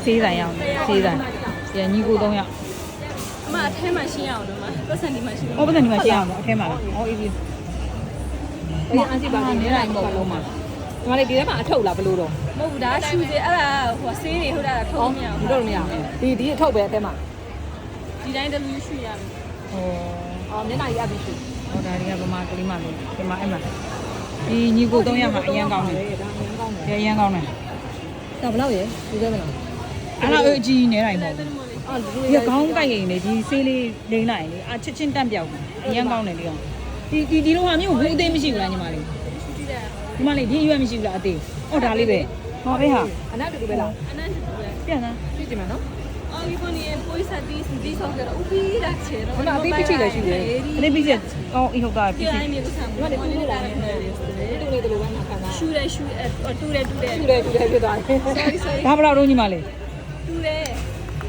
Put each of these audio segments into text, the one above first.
ဆေးဆိုင်ရောက်ဆေးဆိုင်ပြန်ညီကို3ယောက် အမအထဲမှာရှင်းရအောင်တော့မပတ်စံဒီမှာရှင်း ဟောပတ်စံဒီမှာရှင်းအောင်ပေါ့အထဲမှာလားဟောအေးပြီ ဒီအန်တီပါနေတိုင်းမဟုတ်ဘူးမှာဒီမှာလေဒီထဲမှာအထုတ်လားဘလို့တော့ မဟုတ်ဘူးဒါရှူစေအဲ့ဒါဟိုဆေးတွေဟုတ်တာထုတ်မရဘူး ဘူးတော့မရဘူးဒီအထုတ်ပဲအထဲမှာ ဒီတိုင်းတလူရှူရမယ် ဟော အော်မျက်နှာကြီးအပ်ပြီးရှိ ဟောဒါတွေကဗမာကလေးမလေးဒီမှာအဲ့မှာဒီညီကို3ယောက်မှာအရန်ကောင်းတယ် ဒါအရင်ကောင်းတယ် အရန်ကောင်းတယ် ဒါဘယ်လောက်ရဒီထဲမှာ အဲ့ဒါအကြီးနေတိုင်းပေါ့ အော်ဒီ ဒီကောင်းကြိုက်ရင်လေဒီဆေးလေးလိမ့်လိုက်လေအချစ်ချင်းတက်ပြောက်အရန်ကောင်းတယ်ဒီကောင်ဒီလိုဟာမျိုးဘူးအသေးမရှိဘူးလားညီမလေးညီမလေးဒီရွက်မရှိဘူးလားအသေးဟောဒါလေးပဲဟောအေးဟာ အနာတူတူပဲလား အနန်းတူပဲ ပြန်လား ကြည့်ကြမယ်နော် အော်ဒီပေါ်နေပိုးစတီးဒီဆောက်ကြတော့ဥပီးတာချေတော့ အလေးပြီးချက်ကောင်းအီဟုတ်တာပြီး ဒီတိုင်းမျိုးဆံ ဒီမှာတူတူလာနေတယ်တူနေတယ်လို့ပဲမှာခံတာ ရှူတယ်ရှူတူတယ် တူတယ်ဖြစ်သွားတယ် sorry sorry ဒါဘယ်လောက်တော့ညီမလေး တူတယ်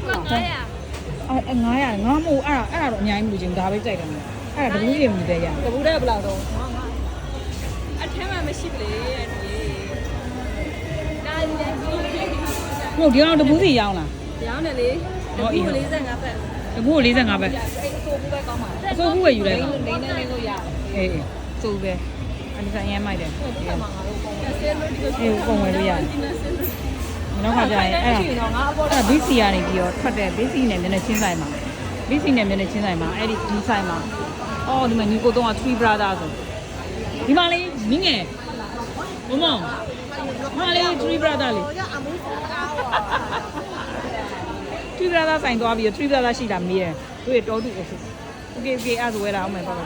900 900ငါမို့အဲ့ဒါတော့အများကြီးမလို့ချင်းဒါပဲကြိုက်တယ်အဲ့ဒါတပူးရမြည်တဲ့ရ တပူတဲ့ဘယ်လောက်တော့ အထဲမှာမရှိဘူးလေအဲ့ဒီဒါဒီတိုင်း ဟုတ်ဒီကောင်တပူးစီရောင်းလား ရောင်းတယ်လေဒီ45ပတ် တပူး45ပဲ အဲ့ဆိုဘူးပဲကောင်းပါ အစိုးဘူးပဲယူလိုက် လိမ့်နေလို့ရတယ် အေးစိုးပဲအဒီဆိုင်ရမ်းမိုက်တယ် ဒီမှာငါတို့ပုံ ဆေးလို့ဒီ အေးပုံဝယ်လို့ရတယ်နောက်ခါကျရင်အဲ့ဒါ တော့ငါအပေါ် အဲ့ BC ကနေပြီးတော့ထွက်တဲ့ BC နဲ့မျက်နှာချင်းဆိုင်မှာ BC နဲ့မျက်နှာချင်းဆိုင်မှာအဲ့ဒီဆိုင်မှာအော်ဒီမှာညီကိုတော့3 brother ဆိုဒီမှာလေးမင်းငယ်မမမလေး3 brother လေး3 brother ဆိုင်သွားပြီးတော့3 brother ရှိတာမေးတယ်သူရဲ့တော်သူအုပ်စု Okay အဲ့ဒါဆိုဝယ်လာအောင်မယ်ပါ